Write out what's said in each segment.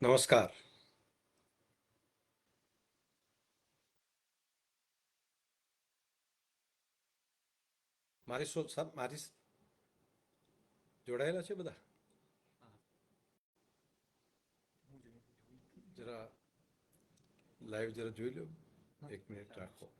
નમસ્કાર. મારી જોડાયેલા છે બધા? જરા લાઈવ જરા જોઈ લો. 1 મિનિટ રાખો.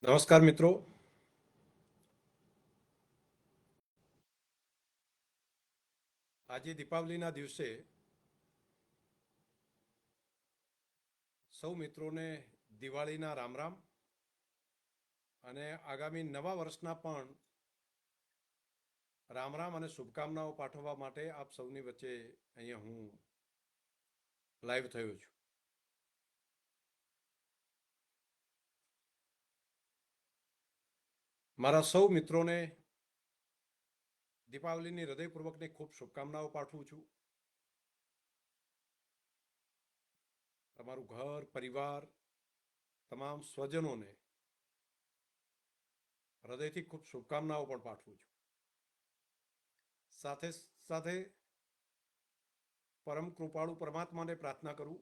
નમસ્કાર મિત્રો. આજે દીપાવલીના દિવસે સૌ મિત્રોને દિવાળીના રામ રામ અને આગામી નવા વર્ષના પણ રામ રામ અને શુભકામનાઓ પાઠવવા માટે આપ સૌની વચ્ચે અહીંયા હું લાઈવ થયો છું. મારા સૌ મિત્રોને દીપાવલીની હૃદયપૂર્વકની ખૂબ શુભકામનાઓ પાઠવું છું. તમારું ઘર પરિવાર તમામ સ્વજનોને હૃદયથી ખૂબ શુભકામનાઓ પણ પાઠવું છું. સાથે સાથે પરમ કૃપાળુ પરમાત્માને પ્રાર્થના કરું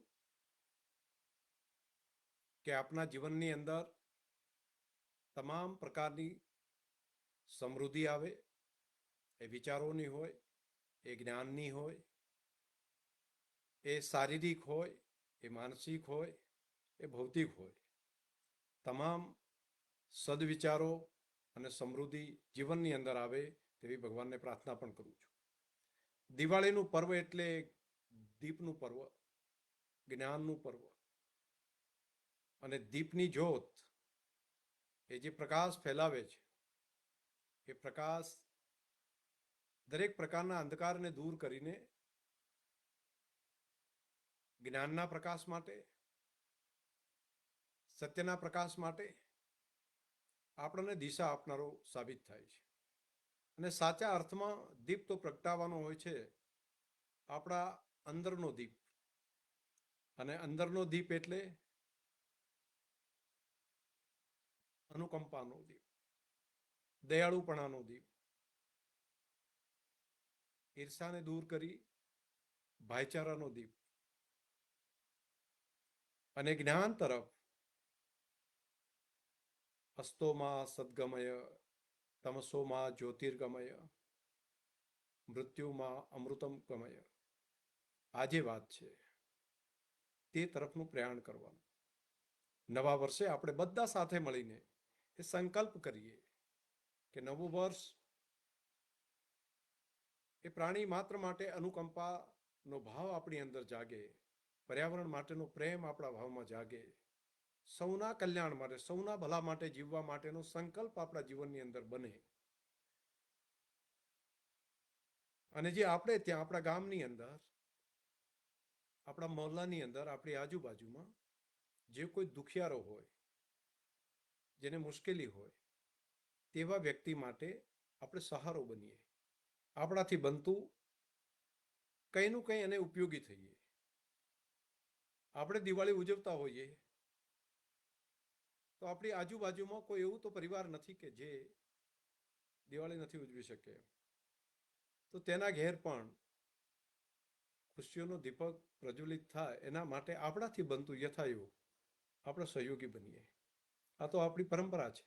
કે આપના જીવનની અંદર તમામ પ્રકારની સમૃદ્ધિ આવે. એ વિચારોની હોય, એ જ્ઞાનની હોય, એ શારીરિક હોય, એ માનસિક હોય, એ ભૌતિક હોય, તમામ સદવિચારો અને સમૃદ્ધિ જીવનની અંદર આવે તેવી ભગવાનને પ્રાર્થના પણ કરું છું. દિવાળીનું પર્વ એટલે દીપનું પર્વ, જ્ઞાનનું પર્વ અને દીપની જ્યોત એ જે પ્રકાશ ફેલાવે છે એ પ્રકાશ દરેક પ્રકારના અંધકારને દૂર કરીને જ્ઞાનના પ્રકાશ માટે, સત્યના પ્રકાશ માટે આપણને દિશા આપનારો સાબિત થાય છે. અને સાચા અર્થમાં દીપ તો પ્રગટાવવાનો હોય છે આપણા અંદરનો દીપ. અને અંદરનો દીપ એટલે અનુકંપાનો દીપ, દયાળુપણાનો દીપ, ઈર્ષાને દૂર કરી ભાઈચારાનો દીપ અને જ્ઞાન તરફ અસ્તોમાં સદગમય, તમસોમાં જ્યોતિર્ગમય, મૃત્યુમાં અમૃતમ ગમય. આ જે વાત છે તે તરફનું પ્રયાણ કરવાનું. નવા વર્ષે આપણે બધા સાથે મળીને એ સંકલ્પ કરીએ કે નવું વર્ષ એ પ્રાણી માત્ર માટે અનુકંપાનો ભાવ આપણી અંદર જાગે, પર્યાવરણ માટેનો પ્રેમ આપણા ભાવમાં જાગે, સૌના કલ્યાણ માટે, સૌના ભલા માટે જીવવા માટેનો સંકલ્પ આપણા જીવનની અંદર બને. અને જે આપણે ત્યાં આપણા ગામની અંદર, આપણા મહોલ્લાની અંદર, આપણી આજુબાજુમાં જે કોઈ દુખિયારો હોય, જેને મુશ્કેલી હોય, તેવા વ્યક્તિ માટે આપણે સહારો બનીએ. આપણાથી બનતું કંઈનું કંઈ એને ઉપયોગી થઈએ. આપણે દિવાળી ઉજવતા હોઈએ તો આપણી આજુબાજુમાં કોઈ એવું તો પરિવાર નથી કે જે દિવાળી નથી ઉજવી શકે. તો તેના ઘેર પણ ખુશીઓનો દીપક પ્રજ્વલિત થાય એના માટે આપણાથી બનતું યથાયોગ આપણે સહયોગી બનીએ. આ તો આપણી પરંપરા છે,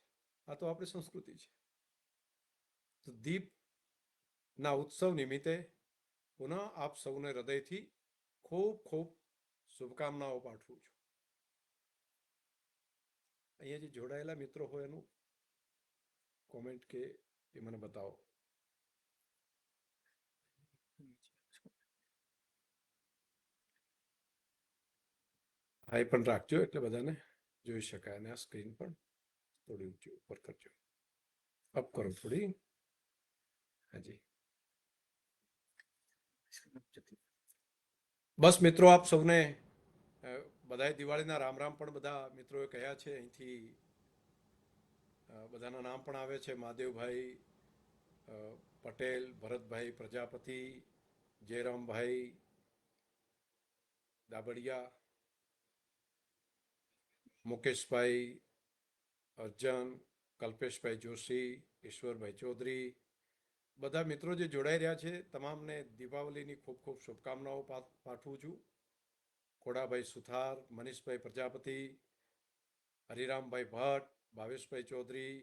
આ તો આપણી સંસ્કૃતિ છે. તો દીપના ઉત્સવ નિમિત્તે પુનઃ આપ સૌને હૃદયથી ખૂબ ખૂબ શુભકામનાઓ પાઠવું છું. અહીંયા જે જોડાયેલા મિત્રો હોય એનું કોમેન્ટ કે એ મને બતાવો. હા, એ પણ રાખજો એટલે બધાને જોઈ શકાય. અને આ સ્ક્રીન પણ થોડી ઊંચી ઉપર કરજો, અપ કરો થોડી. હાજી, બસ મિત્રો આપ સૌને બધાએ દિવાળીના રામ રામ પણ બધા મિત્રોએ કહ્યા છે. અહીંથી બધાના નામ પણ આવે છે: મહાદેવભાઈ પટેલ, ભરતભાઈ પ્રજાપતિ, જયરામભાઈ દાબડિયા, મુકેશભાઈ અર્જન, કલ્પેશભાઈ જોશી, ઈશ્વરભાઈ ચૌધરી, બધા મિત્રો જે જોડાઈ રહ્યા છે તમામને દીપાવલીની ખૂબ ખૂબ શુભકામનાઓ પાઠવું છું. ખોડાભાઈ સુથાર, મનીષભાઈ પ્રજાપતિ, હરિરામભાઈ ભટ્ટ, ભાવેશભાઈ ચૌધરી,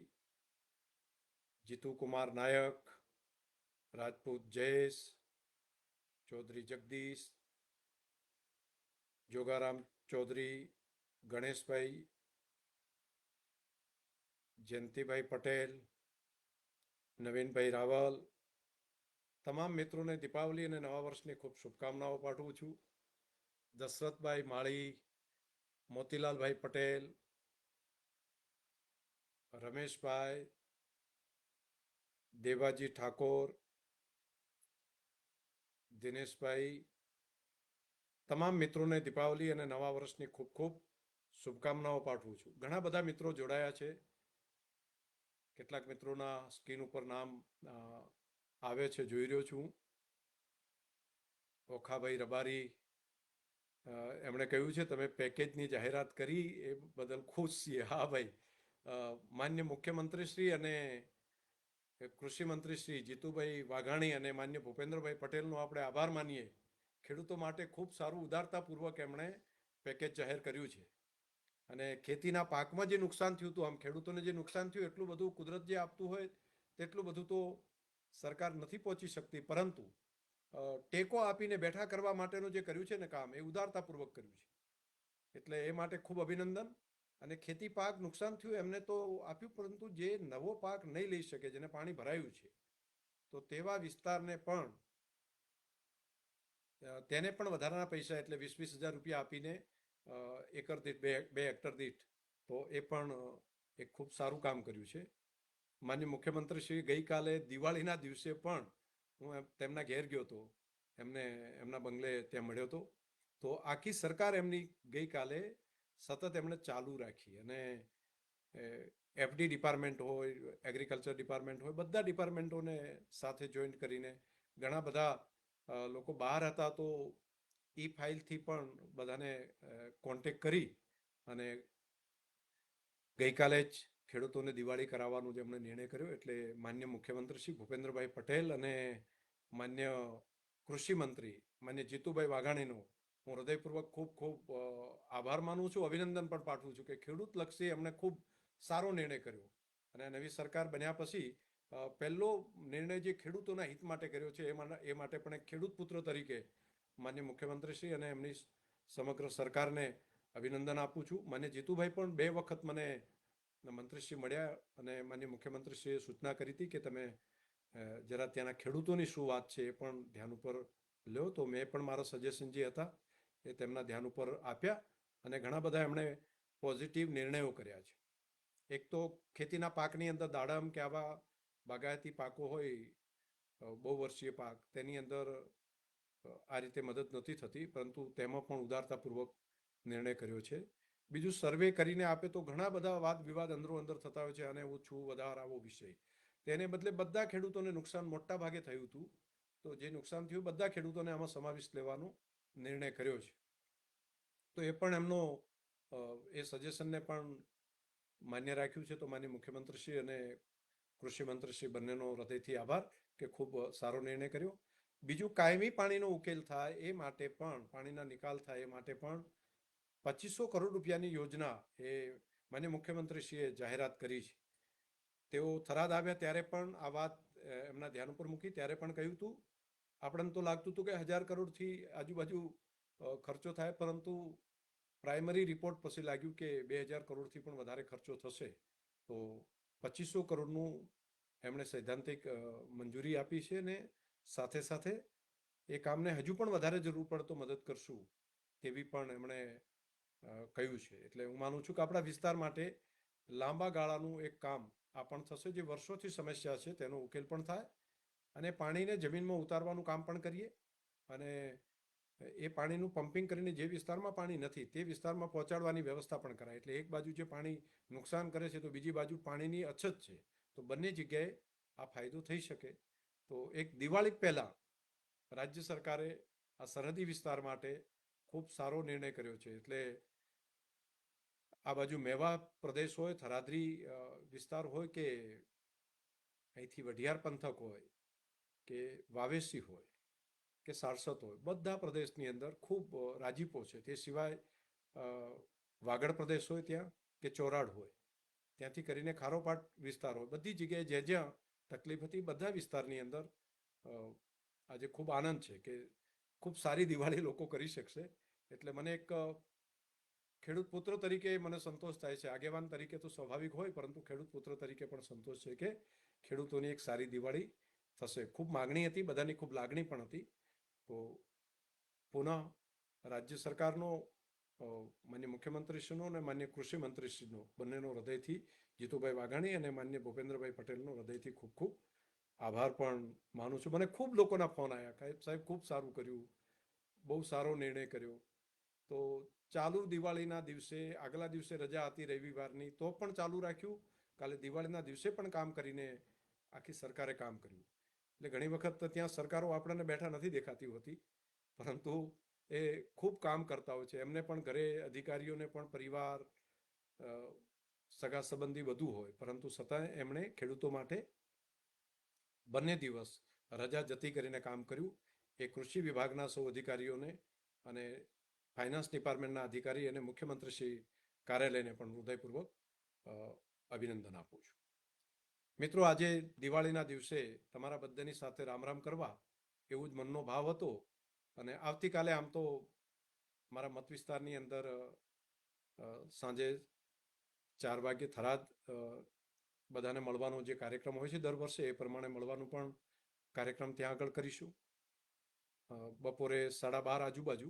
જીતુકુમાર નાયક, રાજપૂત જયેશ, ચૌધરી જગદીશ, જોગારામ ચૌધરી, ગણેશભાઈ, જયંતિભાઈ પટેલ, નવીનભાઈ રાવલ, તમામ મિત્રોને દીપાવલી અને નવા વર્ષની ખૂબ શુભકામનાઓ પાઠવું છું. દશરથભાઈ માળી, મોતીલાલભાઈ પટેલ, રમેશભાઈ, દેવાજી ઠાકોર, દિનેશભાઈ, તમામ મિત્રોને દીપાવલી અને નવા વર્ષની ખૂબ ખૂબ શુભકામનાઓ પાઠવું છું. ઘણા બધા મિત્રો જોડાયા છે. કેટલાક મિત્રોના સ્ક્રીન ઉપર નામ આવે છે, જોઈ રહ્યો છું. ઓખાભાઈ રબારી, એમણે કહ્યું છે તમે પેકેજની જાહેરાત કરી એ બદલ ખુશ છીએ. હા ભાઈ, માન્ય મુખ્યમંત્રી શ્રી અને કૃષિ મંત્રી શ્રી જીતુભાઈ વાઘાણી અને માન્ય ભૂપેન્દ્રભાઈ પટેલનો આપણે આભાર માનીએ. ખેડૂતો માટે ખૂબ સારું ઉદારતાપૂર્વક એમણે પેકેજ જાહેર કર્યું છે. અને ખેતીના પાકમાં જે નુકસાન થયું હતું, આમ ખેડૂતોને જે નુકસાન થયું એટલું બધું કુદરત જે આપતું હોય તેટલું બધું તો સરકાર નથી પહોંચી શકતી, પરંતુ ટેકો આપીને બેઠા કરવા માટેનું જે કર્યું છે ને કામ, એ ઉદારતાપૂર્વક કર્યું છે. એટલે એ માટે ખૂબ અભિનંદન. અને ખેતી પાક નુકસાન થયું એમને તો આપ્યું, પરંતુ જે નવો પાક નહીં લઈ શકે, જેને પાણી ભરાયું છે, તો તેવા વિસ્તારને પણ તેને પણ વધારાના પૈસા એટલે 20,000 રૂપિયા આપીને એકર દીઠ 2 હેક્ટર દીઠ, તો એ પણ એક ખૂબ સારું કામ કર્યું છે. માન્ય મુખ્યમંત્રી શ્રી ગઈકાલે દિવાળીના દિવસે પણ હું તેમના ઘેર ગયો હતો, એમના બંગલે ત્યાં મળ્યો હતો. તો આખી સરકાર એમની ગઈકાલે સતત એમણે ચાલુ રાખી. અને એફડી ડિપાર્ટમેન્ટ હોય, એગ્રીકલ્ચર ડિપાર્ટમેન્ટ હોય, બધા ડિપાર્ટમેન્ટોને સાથે જોઈન્ટ કરીને ઘણા બધા લોકો બહાર હતા, તો ઈ ફાઇલથી પણ બધાને કોન્ટેક કરી અને ગઈકાલે જ ખેડૂતોને દિવાળી કરાવવાનો જે એમણે નિર્ણય કર્યો. એટલે માન્ય મુખ્યમંત્રી શ્રી ભૂપેન્દ્રભાઈ પટેલ અને માન્ય કૃષિ મંત્રી માન્ય જીતુભાઈ વાઘાણીનો હું હૃદયપૂર્વક ખૂબ ખૂબ આભાર માનું છું, અભિનંદન પણ પાઠવું છું કે ખેડૂતલક્ષી એમણે ખૂબ સારો નિર્ણય કર્યો. અને નવી સરકાર બન્યા પછી પહેલો નિર્ણય જે ખેડૂતોના હિત માટે કર્યો છે, એ માટે પણ એક ખેડૂત પુત્ર તરીકે માન્ય મુખ્યમંત્રી શ્રી અને એમની સમગ્ર સરકારને અભિનંદન આપું છું. માન્ય જીતુભાઈ પણ 2 વખત મને મંત્રીશ્રી મળ્યા અને માન્ય મુખ્યમંત્રીશ્રીએ સૂચના કરી હતી કે તમે જરા ત્યાંના ખેડૂતોની શું વાત છે એ પણ ધ્યાન ઉપર લ્યો. તો મેં પણ મારા સજેશન જે હતા એ તેમના ધ્યાન ઉપર આપ્યા અને ઘણા બધા એમણે પોઝિટિવ નિર્ણયો કર્યા છે. એક તો ખેતીના પાકની અંદર દાડમ કે આવા બાગાયતી પાકો હોય, બહુ વર્ષીય પાક, તેની અંદર આ રીતે મદદ નથી થતી, પરંતુ તેમાં પણ ઉદારતાપૂર્વક નિર્ણય કર્યો છે. બીજું, સર્વે કરીને આપે તો ઘણા બધા વાદ વિવાદ અંદરો અંદર થતા હોય છે, અને ઓછું વધારે આવો વિષય, તેને બદલે બધા ખેડૂતોને નુકસાન મોટા ભાગે થયું હતું, તો જે નુકસાન થયું બધા ખેડૂતોને આમાં સમાવેશ લેવાનો નિર્ણય કર્યો છે. તો એ પણ એમનો એ સજેશનને પણ માન્ય રાખ્યું છે. તો માન્ય મુખ્યમંત્રીશ્રી અને કૃષિ મંત્રીશ્રી બંનેનો હૃદયથી આભાર કે ખૂબ સારો નિર્ણય કર્યો. બીજું, કાયમી પાણીનો ઉકેલ થાય એ માટે પણ, પાણીના નિકાલ થાય એ માટે પણ 2500 કરોડ રૂપિયાની યોજના એ માન્ય મુખ્યમંત્રીશ્રીએ જાહેરાત કરી છે. તેઓ થરાદ આવ્યા ત્યારે પણ આ વાત એમના ધ્યાન ઉપર મૂકી, ત્યારે પણ કહ્યું હતું. આપણને તો લાગતું હતું કે 1000 કરોડથી આજુબાજુ ખર્ચો થાય, પરંતુ પ્રાઇમરી રિપોર્ટ પછી લાગ્યું કે 2000 કરોડથી પણ વધારે ખર્ચો થશે. તો 2500 કરોડનું એમણે સૈદ્ધાંતિક મંજૂરી આપી છે, અને સાથે સાથે એ કામને હજુ પણ વધારે જરૂર પડે તો મદદ કરશું તેવી પણ એમણે કહ્યું છે. એટલે હું માનું છું કે આપણા વિસ્તાર માટે લાંબા ગાળાનું એક કામ આ પણ થશે, જે વર્ષોથી સમસ્યા છે તેનો ઉકેલ પણ થાય, અને પાણીને જમીનમાં ઉતારવાનું કામ પણ કરીએ. અને એ પાણીનું પમ્પિંગ કરીને જે વિસ્તારમાં પાણી નથી તે વિસ્તારમાં પહોંચાડવાની વ્યવસ્થા પણ કરાય. એટલે એક બાજુ જે પાણી નુકસાન કરે છે તો બીજી બાજુ પાણીની અછત છે, તો બંને જગ્યાએ આ ફાયદો થઈ શકે. તો એક દિવાળી પહેલાં રાજ્ય સરકારે આ સરહદી વિસ્તાર માટે ખૂબ સારો નિર્ણય કર્યો છે. એટલે આ બાજુ મેવા પ્રદેશ હોય, થરાદરી વિસ્તાર હોય, કે અહીંથી વઢિયાર પંથક હોય, કે વાવેસી હોય, કે સારસત હોય, બધા પ્રદેશની અંદર ખૂબ રાજીપો છે. તે સિવાય વાગડ પ્રદેશ હોય ત્યાં, કે ચોરાડ હોય, ત્યાંથી કરીને ખારોપાટ વિસ્તાર હોય, બધી જગ્યાએ જ્યાં તકલીફ હતી બધા વિસ્તારની અંદર આજે ખૂબ આનંદ છે કે ખૂબ સારી દિવાળી લોકો કરી શકશે. એટલે મને એક ખેડૂત પુત્ર તરીકે મને સંતોષ થાય છે. આગેવાન તરીકે તો સ્વાભાવિક હોય, પરંતુ ખેડૂત પુત્ર તરીકે પણ સંતોષ છે કે ખેડૂતોની એક સારી દિવાળી થશે. ખૂબ માગણી હતી, બધાની ખૂબ લાગણી પણ હતી. તો પુનઃ રાજ્ય સરકારનો, માન્ય મુખ્યમંત્રીશ્રીનો અને માન્ય કૃષિ મંત્રીશ્રીનો બંનેનો હૃદયથી, જીતુભાઈ વાઘાણી અને માન્ય ભૂપેન્દ્રભાઈ પટેલનો હૃદયથી ખૂબ ખૂબ આભાર પણ માનું છું. મને ખૂબ લોકોના ફોન આવ્યા કે સાહેબ ખૂબ સારું કર્યું, બહુ સારો નિર્ણય કર્યો. તો ચાલુ દિવાળીના દિવસે, આગલા દિવસે રજા હતી રવિવારની, તો પણ ચાલુ રાખ્યું. કાલે દિવાળીના દિવસે પણ કામ કરીને આખી સરકારે કામ કર્યું. એટલે ઘણી વખત ત્યાં સરકારો આપણને બેઠા નથી દેખાતી હોતી, પરંતુ એ ખૂબ કામ કરતા હોય છે. એમને પણ ઘરે અધિકારીઓને પણ પરિવાર, સગા સંબંધી વધુ હોય, પરંતુ છતાં એમણે ખેડૂતો માટે બંને દિવસ રજા જતી કરીને કામ કર્યું. એ કૃષિ વિભાગના સૌ અધિકારીઓને અને ફાઇનાન્સ ડિપાર્ટમેન્ટના અધિકારી અને મુખ્યમંત્રીશ્રી કાર્યાલયને પણ હૃદયપૂર્વક અભિનંદન આપું છું. મિત્રો, આજે દિવાળીના દિવસે તમારા બધાની સાથે રામ રામ કરવા એવું જ મનનો ભાવ હતો. અને આવતીકાલે આમ તો મારા મત વિસ્તારની અંદર સાંજે 4 વાગે થરાદ બધાને મળવાનો જે કાર્યક્રમ હોય છે દર વર્ષે, એ પ્રમાણે મળવાનું પણ કાર્યક્રમ ત્યાં આગળ કરીશું. બપોરે 12:30 આજુબાજુ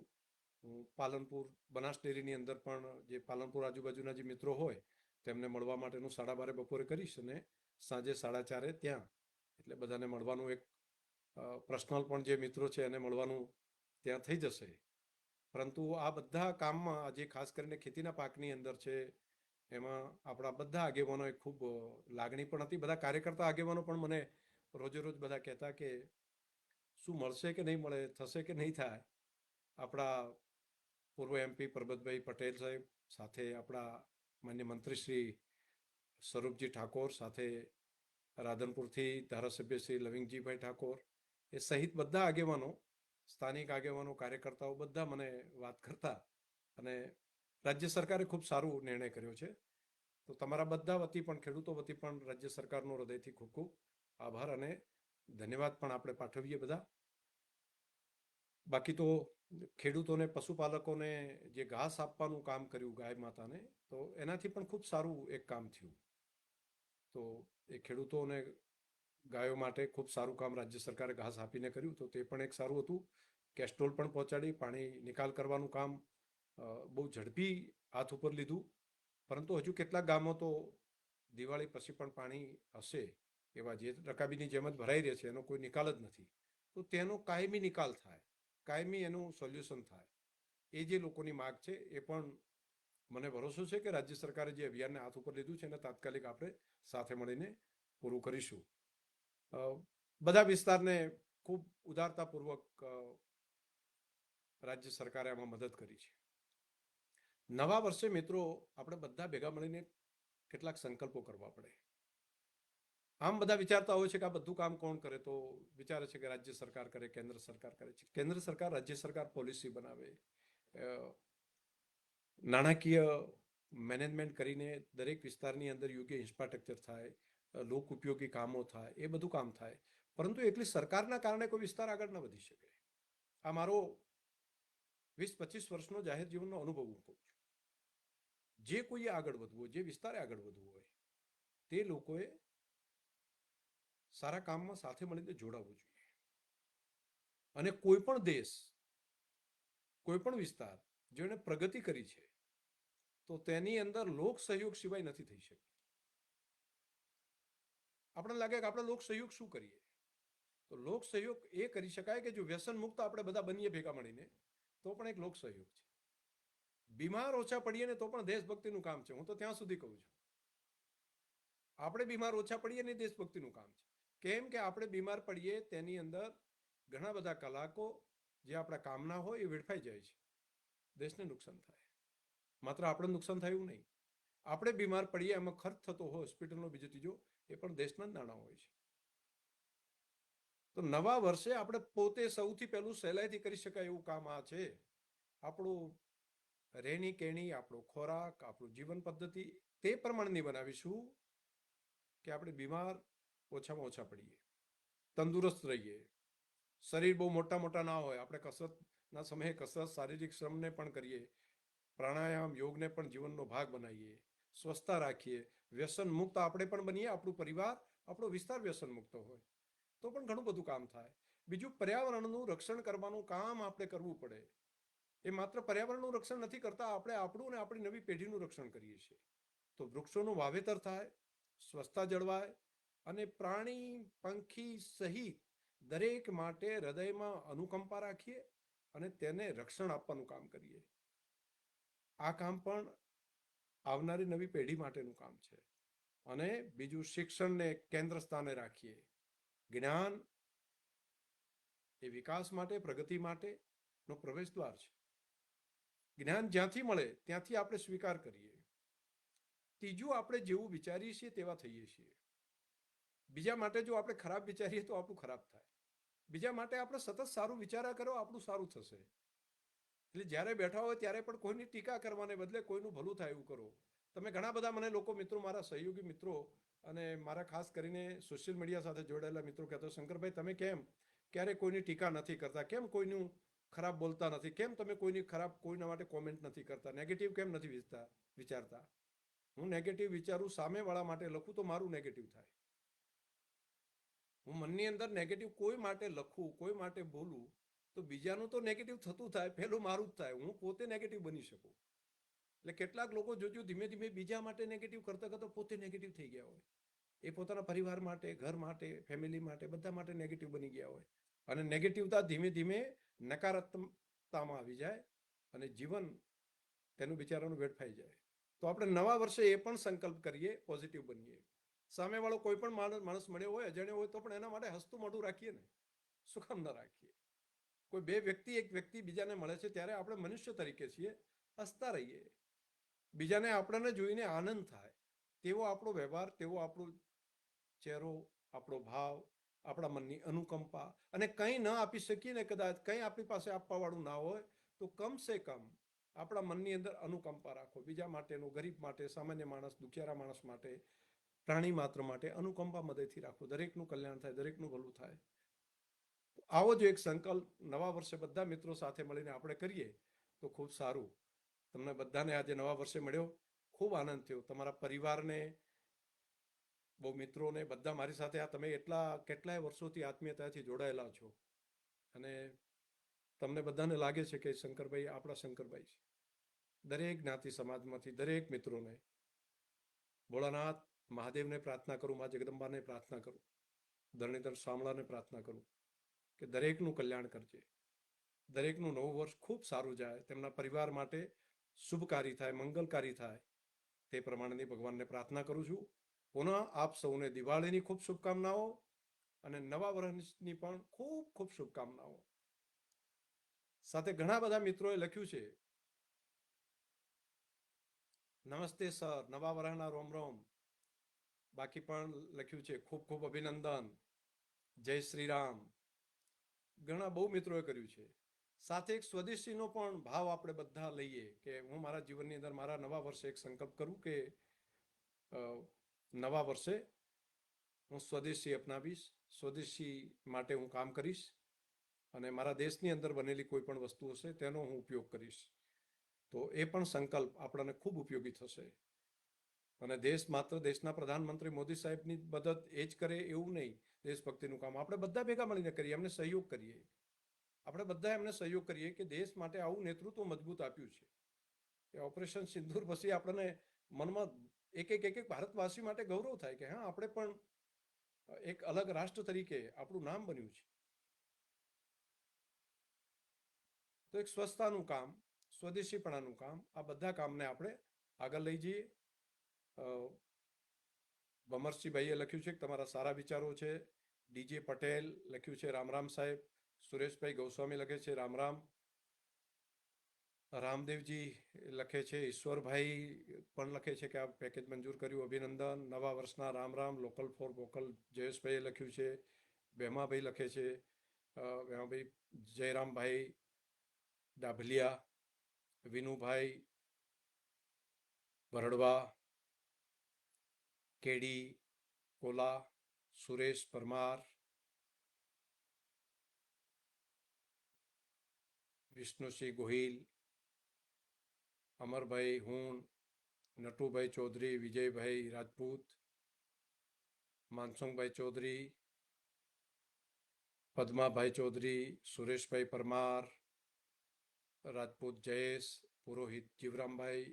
પાલનપુર બનાસ ડેરીની અંદર પણ જે પાલનપુર આજુબાજુના જે મિત્રો હોય તેમને મળવા માટેનું 12:30 બપોરે કરીશ, અને સાંજે 4:30 ત્યાં. એટલે બધાને મળવાનું એક પર્સનલ પણ જે મિત્રો છે એને મળવાનું ત્યાં થઈ જશે. પરંતુ આ બધા કામમાં આજે ખાસ કરીને ખેતીના પાકની અંદર છે, એમાં આપણા બધા આગેવાનોએ ખૂબ લાગણી પણ હતી. બધા કાર્યકર્તા આગેવાનો પણ મને રોજે રોજ બધા કહેતા કે શું મળશે કે નહીં મળે, થશે કે નહીં થાય. આપણા પૂર્વ MP પરબતભાઈ પટેલ સાહેબ સાથે, આપણા માન્ય મંત્રી શ્રી સ્વરૂપજી ઠાકોર સાથે, રાધનપુરથી ધારાસભ્ય શ્રી લવિંગજીભાઈ ઠાકોર, એ સહિત બધા આગેવાનો, સ્થાનિક આગેવાનો, કાર્યકર્તાઓ બધા મને વાત કરતા. અને રાજ્ય સરકારે ખૂબ સારું નિર્ણય કર્યો છે. તો તમારા બધા વતી પણ, ખેડૂતો વતી પણ રાજ્ય સરકારનો હૃદયથી ખૂબ ખૂબ આભાર અને ધન્યવાદ પણ આપણે પાઠવીએ બધા. બાકી તો ખેડૂતોને, પશુપાલકોને જે ઘાસ આપવાનું કામ કર્યું ગાય માતાને, તો એનાથી પણ ખૂબ સારું એક કામ થયું. તો એ ખેડૂતોને ગાયો માટે ખૂબ સારું કામ રાજ્ય સરકારે ઘાસ આપીને કર્યું. તો તે પણ એક સારું હતું. કેસ્ટ્રોલ પણ પહોંચાડી, પાણી નિકાલ કરવાનું કામ બહુ ઝડપી હાથ ઉપર લીધું. પરંતુ હજુ કેટલાક ગામો તો દિવાળી પછી પણ પાણી હશે એવા, જે રકાબીની જેમ જ ભરાઈ રહે છે, એનો કોઈ નિકાલ જ નથી. તો તેનો કાયમી નિકાલ થાય, કાયમી એનું સોલ્યુશન થાય, એ જે લોકોની માગ છે, એ પણ મને ભરોસો છે કે રાજ્ય સરકારે જે અભિયાનને હાથ ઉપર લીધું છે એને તાત્કાલિક આપણે સાથે મળીને પૂરું કરીશું. બધા વિસ્તારને ખૂબ ઉદારતાપૂર્વક રાજ્ય સરકારે આમાં મદદ કરી છે. નવા વર્ષે મિત્રો આપણે બધા ભેગા મળીને કેટલાક સંકલ્પો કરવા પડે. આમ બધા વિચારતા હોય છે કે આ બધું કામ કોણ કરે, તો વિચારે છે કે રાજ્ય સરકાર કરે, કેન્દ્ર સરકાર કરે છે. કેન્દ્ર સરકાર, રાજ્ય સરકાર પોલિસી બનાવે, નાણાકીય મેનેજમેન્ટ કરીને દરેક વિસ્તારની અંદર યોગ્ય ઇન્ફ્રાસ્ટ્રક્ચર થાય, લોક ઉપયોગી કામો થાય, એ બધું કામ થાય. પરંતુ એકલી સરકારના કારણે કોઈ વિસ્તાર આગળ ન વધી શકે. આ મારો 20-25 વર્ષનો જાહેર જીવનનો અનુભવ હું કહું છું. જે કોઈએ આગળ વધવું હોય, જે વિસ્તારે આગળ વધવું હોય, તે લોકોએ સારા કામમાં સાથે મળીને જોડાવવું જોઈએ. અને કોઈ પણ દેશ, કોઈ પણ વિસ્તાર જેણે પ્રગતિ કરી છે, તો તેની અંદર લોક સહયોગ સિવાય નથી થઈ શકતી. આપણને લાગે કે આપણે લોક સહયોગ શું કરીએ, તો લોક સહયોગ એ કરી શકાય કે જો વ્યસન મુક્ત આપણે બધા બનીએ ભેગા મળીને, તો પણ એક લોક સહયોગ છે. બીમાર ઓછા પડીએ ને તો પણ દેશભક્તિનું કામ છે. હું તો ત્યાં સુધી કહું છું, આપણે બીમાર ઓછા પડીએ ને દેશભક્તિનું કામ છે. કેમ કે આપણે બીમાર પડીએ તેની અંદર ઘણા બધા કલાકો જે આપણા કામના હોય એ વેડફાઈ જાય છે, દેશને નુકસાન થાય. માત્ર આપણે નુકસાન થાય એવું નહીં, આપણે બીમાર પડીએ એમાં ખર્ચ થતો હોય હોસ્પિટલનો બીજો ત્રીજો, એ પણ દેશના જ નાણાં હોય છે. તો નવા વર્ષે આપણે પોતે સૌથી પહેલું સહેલાઈથી કરી શકાય એવું કામ આ છે. આપણું રહેણી કેણી, આપણો ખોરાક, આપણું જીવન પદ્ધતિ તે પ્રમાણેની બનાવીશું કે આપણે બીમાર ઓછામાં ઓછા પડીએ, તંદુરસ્ત રહીએ, શરીર બહુ મોટા મોટા ના હોય, આપણે કસરતના સમયે કસરત, શારીરિક શ્રમને પણ કરીએ, પ્રાણાયામ, યોગને પણ જીવનનો ભાગ બનાવીએ, સ્વસ્થતા રાખીએ, વ્યસન મુક્ત આપણે પણ બનીએ, આપણું પરિવાર, આપણો વિસ્તાર વ્યસન મુક્ત હોય તો પણ ઘણું બધું કામ થાય. બીજું, પર્યાવરણનું રક્ષણ કરવાનું કામ આપણે કરવું પડે. એ માત્ર પર્યાવરણનું રક્ષણ નથી કરતા, આપણે આપણું અને આપણી નવી પેઢીનું રક્ષણ કરીએ છીએ. તો વૃક્ષોનું વાવેતર થાય, સ્વચ્છતા જળવાય અને પ્રાણી પંખી સહિત દરેક માટે હૃદયમાં અનુકંપા રાખીએ અને તેને રક્ષણ આપવાનું કામ કરીએ. આ કામ પણ આવનારી નવી પેઢી માટેનું કામ છે. અને બીજું, શિક્ષણને કેન્દ્ર સ્થાને રાખીએ. જ્ઞાન એ વિકાસ માટે, પ્રગતિ માટેનો પ્રવેશ દ્વાર છે. જ્ઞાન જ્યાંથી મળે ત્યાંથી આપણે સ્વીકાર કરીએ. ત્રીજું, આપણે જેવું વિચારીએ છીએ તેવા થઈએ છીએ. બીજા માટે જો આપણે ખરાબ વિચારીએ તો આપણું ખરાબ થાય. બીજા માટે આપણે સતત સારું વિચાર્યા કરો, આપણું સારું થશે. એટલે જ્યારે બેઠા હોય ત્યારે પણ કોઈની ટીકા કરવાને બદલે કોઈનું ભલું થાય એવું કરો. તમે ઘણા બધા મને લોકો મિત્રો, મારા સહયોગી મિત્રો અને મારા ખાસ કરીને સોશિયલ મીડિયા સાથે જોડાયેલા મિત્રો કહેતો, શંકરભાઈ તમે કેમ ક્યારે કોઈની ટીકા નથી કરતા, કેમ કોઈનું ખરાબ બોલતા નથી, કેમ તમે કોઈની ખરાબ, કોઈના માટે કોમેન્ટ નથી કરતા, નેગેટિવ કેમ નથી વિચારતા. હું નેગેટિવ વિચારું, સામેવાળા માટે લખું તો મારું નેગેટિવ થાય. હું મનની અંદર નેગેટિવ કોઈ માટે લખું, કોઈ માટે બોલું તો બીજાનું તો નેગેટિવ થતું થાય, પહેલું મારું જ થાય, હું પોતે નેગેટિવ બની શકું. એટલે કેટલાક લોકો જોજો ધીમે ધીમે બીજા માટે નેગેટિવ કરતા કરતા પોતે નેગેટિવ થઈ ગયા હોય. એ પોતાના પરિવાર માટે, ઘર માટે, ફેમિલી માટે, બધા માટે નેગેટિવ બની ગયા હોય. અને નેગેટિવતા ધીમે ધીમે નકારાત્મકતામાં આવી જાય અને જીવન તેનું બિચારાનું વેડફાઈ જાય. તો આપણે નવા વર્ષે એ પણ સંકલ્પ કરીએ, પોઝિટિવ બનીએ. સામેવાળો કોઈ પણ માણસ મળ્યો હોય, અજાણ્યો હોય, તો પણ એના માટે હસતું મોઢું રાખીએ ને, શું કામ ન રાખીએ? કોઈ બે વ્યક્તિ, એક વ્યક્તિ બીજાને મળે છે ત્યારે આપણે મનુષ્ય તરીકે છીએ, હસતા રહીએ. બીજાને આપણને જોઈને આનંદ થાય તેવો આપણો વ્યવહાર, તેવો આપણો ચહેરો, આપણો ભાવ, આપણા મનની અનુકંપા. અને કંઈ ન આપી શકીએ ને, કદાચ કંઈ આપણી પાસે આપવાવાળું ના હોય તો કમસે કમ આપણા મનની અંદર અનુકંપા રાખો. બીજા માટેનો, ગરીબ માટે, સામાન્ય માણસ, દુખિયારા માણસ માટે, પ્રાણી માત્ર માટે અનુકંપા મદદથી રાખો. દરેકનું કલ્યાણ થાય, દરેકનું ભલું થાય. આવો જ એક સંકલ્પ નવા વર્ષે બધા મિત્રો સાથે મળીને આપણે કરીએ તો ખૂબ સારું. તમને બધાને આજે નવા વર્ષે મળ્યો, ખૂબ આનંદ થયો. તમારા પરિવારને, બહુ મિત્રોને, બધા મારી સાથે આ તમે કેટલાય વર્ષોથી આત્મીયતાથી જોડાયેલા છો અને તમને બધાને લાગે છે કે શંકરભાઈ આપણા શંકરભાઈ છે. દરેક જ્ઞાતિ સમાજમાંથી દરેક મિત્રોને ભોળાનાથ મહાદેવને પ્રાર્થના કરું, મા જગદંબાને પ્રાર્થના કરું, ધરણીધર શામળાને પ્રાર્થના કરું કે દરેકનું કલ્યાણ કરજે, દરેકનું નવું વર્ષ ખૂબ સારું જાય, તેમના પરિવાર માટે શુભકારી થાય, મંગલકારી થાય, તે પ્રમાણેની ભગવાનને પ્રાર્થના કરું છું. પુનઃ આપ સૌને દિવાળીની ખૂબ શુભકામનાઓ અને નવા વર્ષની પણ ખૂબ ખૂબ શુભકામનાઓ. સાથે ઘણા બધા મિત્રોએ લખ્યું છે, નમસ્તે સર, નવા વર્ષના રોમ રોમ. બાકી પણ લખ્યું છે ખૂબ ખૂબ અભિનંદન, જય શ્રી રામ. ઘણા બહુ મિત્રોએ કર્યું છે. સાથે એક સ્વદેશીનો પણ ભાવ આપણે બધા લઈએ કે હું મારા જીવનની અંદર મારા નવા વર્ષે એક સંકલ્પ કરું કે નવા વર્ષે હું સ્વદેશી અપનાવીશ, સ્વદેશી માટે હું કામ કરીશ અને મારા દેશની અંદર બનેલી કોઈ પણ વસ્તુ હશે તેનો હું ઉપયોગ કરીશ. તો એ પણ સંકલ્પ આપણને ખૂબ ઉપયોગી થશે. અને દેશ માત્ર દેશના પ્રધાનમંત્રી મોદી સાહેબની મદદ એ જ કરે એવું નહીં. દેશભક્તિનું કામ આપણે બધા ભેગા મળીને કરીએ, એમને સહયોગ કરીએ. આપણે બધા એમને સહયોગ કરીએ કે દેશ માટે આવું નેતૃત્વ મજબૂત આપ્યું છે કે ઓપરેશન સિંદૂર પછી આપણને મનમાં એક ભારતવાસી માટે ગૌરવ થાય કે હા, આપણે પણ એક અલગ રાષ્ટ્ર તરીકે આપણું નામ બન્યું છે. તો એક સ્વચ્છતાનું કામ, સ્વદેશીપણાનું કામ, આ બધા કામને આપણે આગળ લઈ જઈએ. ભમરસિંહભાઈએ લખ્યું છે કે તમારા સારા વિચારો છે. ડીજે પટેલ લખ્યું છે રામ રામ સાહેબ. સુરેશભાઈ ગોસ્વામી લખે છે રામ રામ. રામદેવજી લખે છે, ઈશ્વરભાઈ પણ લખે છે કે આ પેકેજ મંજૂર કર્યું, અભિનંદન. નવા વર્ષના રામ રામ. લોકલ ફોર વોકલ જયેશભાઈએ લખ્યું છે. ભેમાભાઈ લખે છે, ભેમાભાઈ જયરામભાઈ ડાભલિયા, વિનુભાઈ ભરડવા, કેડી કોલા, સુરેશ પરમાર, વિષ્ણુસિંહ ગોહિલ, અમરભાઈ હુણ, નટુભાઈ ચૌધરી, વિજયભાઈ રાજપૂત, માનસુંગભાઈ ચૌધરી, પદ્માભાઈ ચૌધરી, સુરેશભાઈ પરમાર, રાજપૂત જયેશ, પુરોહિત જીવરામભાઈ,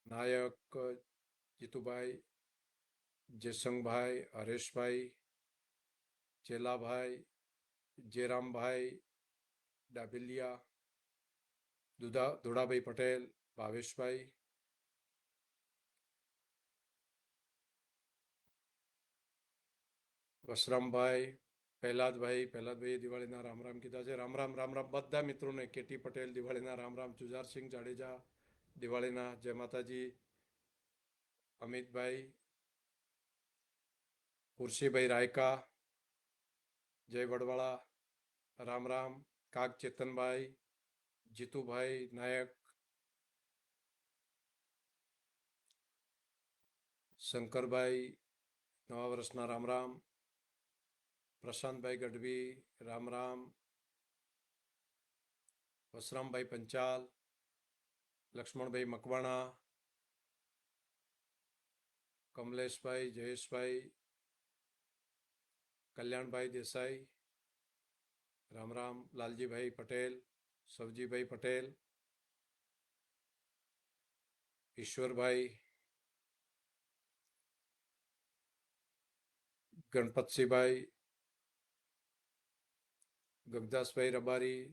નાયક જીતુભાઈ, જયસંગભાઈ, હરેશભાઈ, ચેલાભાઈ, જયરામભાઈ ડાબેલિયા, ધોળાભાઈ પટેલ, ભાવેશભાઈ, વસરામભાઈ, પહેલાદભાઈએ દિવાળીના રામ રામ કીધા છે. રામ રામ રામ રામ બધા મિત્રોને. કેટી પટેલ દિવાળીના રામ રામ. જુજારસિંહ જાડેજા દિવાળીના જય માતાજી. અમિતભાઈ, કુરશીભાઈ રાયકા, જય વડવાળા રામ રામ. કાગ ચેતનભાઈ, જીતુભાઈ નાયક, શંકરભાઈ નવા વર્ષના રામ રામ. પ્રશાંતભાઈ ગઢવી રામ રામ. વસરામભાઈ પંચાલ, લક્ષ્મણભાઈ મકવાણા, કમલેશભાઈ, જયેશભાઈ, કલ્યાણભાઈ દેસાઈ રામ રામ. લાલજીભાઈ પટેલ, સવજીભાઈ પટેલ, ઈશ્વરભાઈ, ગણપતસિંહભાઈ, ગગદાસભાઈ રબારી,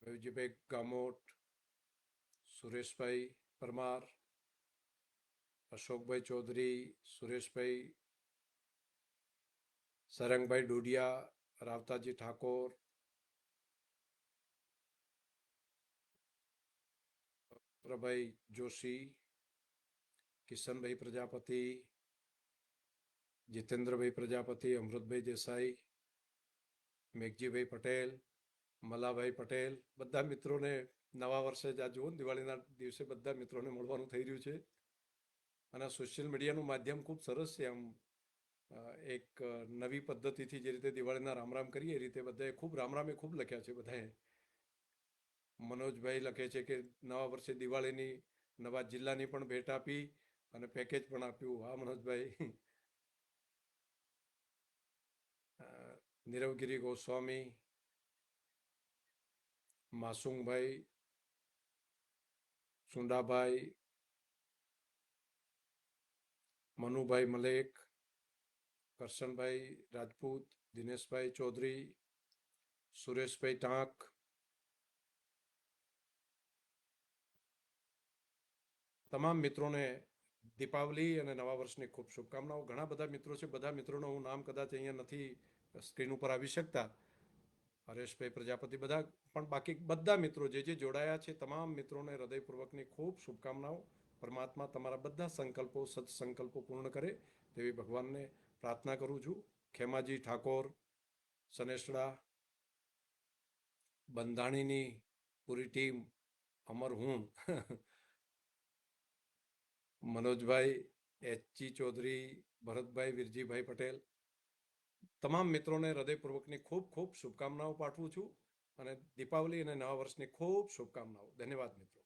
મેવજીભાઈ ગામોટ, સુરેશભાઈ પરમાર, અશોકભાઈ ચૌધરી, સુરેશભાઈ, સરંગભાઈ ડોડિયા, રાવતાજી ઠાકોર, પ્રભાઈ જોશી, કિશનભાઈ પ્રજાપતિ, જીતેન્દ્રભાઈ પ્રજાપતિ, અમૃતભાઈ દેસાઈ, મેઘજીભાઈ પટેલ, મલાભાઈ પટેલ. બધા મિત્રોને નવા વર્ષે જ આ જુઓ દિવાળીના દિવસે બધા મિત્રોને મળવાનું થઈ રહ્યું છે. અને સોશિયલ મીડિયાનું માધ્યમ ખૂબ સરસ છે. આમ એક નવી પદ્ધતિથી જે રીતે દિવાળીના રામ રામ કરીએ એ રીતે બધાએ ખૂબ રામ રામે ખૂબ લખ્યા છે બધાએ. મનોજભાઈ લખે છે કે નવા વર્ષે દિવાળીની નવા જિલ્લાની પણ ભેટ આપી અને પેકેજ પણ આપ્યું. હા મનોજભાઈ. નીરવગીરી ગોસ્વામી, માસુમભાઈ, સુંડાભાઈ, મનુભાઈ મલેક, કરશનભાઈ રાજપૂત, દિનેશભાઈ ચૌધરી, સુરેશભાઈ ટાંક, તમામ મિત્રોને દીપાવલી અને નવા વર્ષની ખૂબ શુભકામનાઓ. ઘણા બધા મિત્રો છે, બધા મિત્રોનું હું નામ કદાચ અહીંયા નથી સ્ક્રીન ઉપર આવી શકતા. હરેશભાઈ પ્રજાપતિ, બધા પણ બાકી બધા મિત્રો જે જોડાયા છે તમામ મિત્રોને હૃદયપૂર્વકની ખૂબ શુભકામનાઓ. પરમાત્મા તમારા બધા સંકલ્પો સત્સંકલ્પો પૂર્ણ કરે તેવી ભગવાનને પ્રાર્થના કરું છું. ખેમાજી ઠાકોર સનેસડા, બંધાણીની પૂરી ટીમ, અમર હું, મનોજભાઈ, એચજી ચૌધરી, ભરતભાઈ, વિરજીભાઈ પટેલ, તમામ મિત્રોને હૃદયપૂર્વકની ખૂબ ખૂબ શુભકામનાઓ પાઠવું છું અને દીપાવલી અને નવા વર્ષની ખૂબ શુભકામનાઓ. ધન્યવાદ મિત્રો.